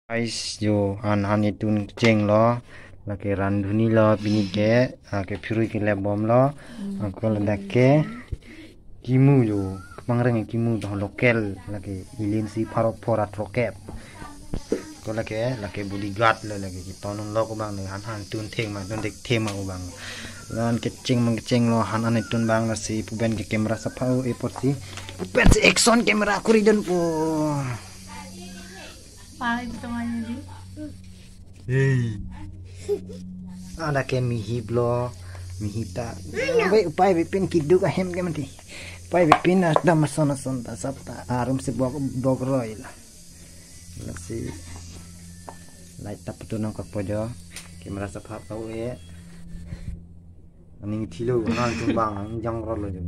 Guys, yo han itun ceng lo, laki randuni lo bini ke, ke piru ke lebom lo, aku lada ke kimu yo, kepangreng kimu dah lokal laki ilin si pora troket, ko laki bodyguard lo laki kita non lo ko bang ni han tun theng ma tun dek thema ko bang, lan keceng lo han itun bang la si puben ke kamera sapau epot si, puben si Exxon kamera kuridon po. Paling temannya di. Hey. Ada ke mihib lo, mihita. Baik upai bipin kiduk ahem ke mati. Upai bipin ada masona sonta sabta arum se bogroi lah. Nasi light tap tu nang kak pojo. Kamera sapha kau ye. Aning thilo nang tumbang jang rolo jo.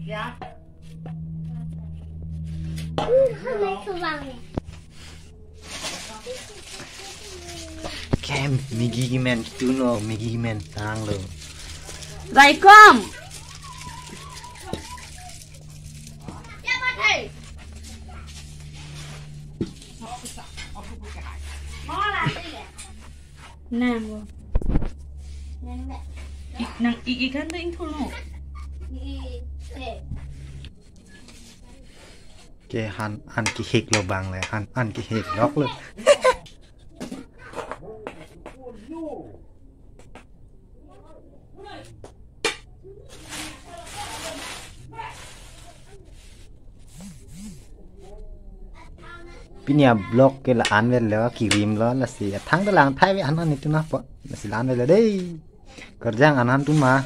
Ya. Kem migi men tu no migi men tang lo. Raikom. Nang. Nang ikan tu ingthul no. Ke han ki hek lo bang le han ki hek lok le pinya blok ke la an vel lo kirim lo la si thang da lang thai ve an itu na po la si lan ve le dei kerjang an tun ma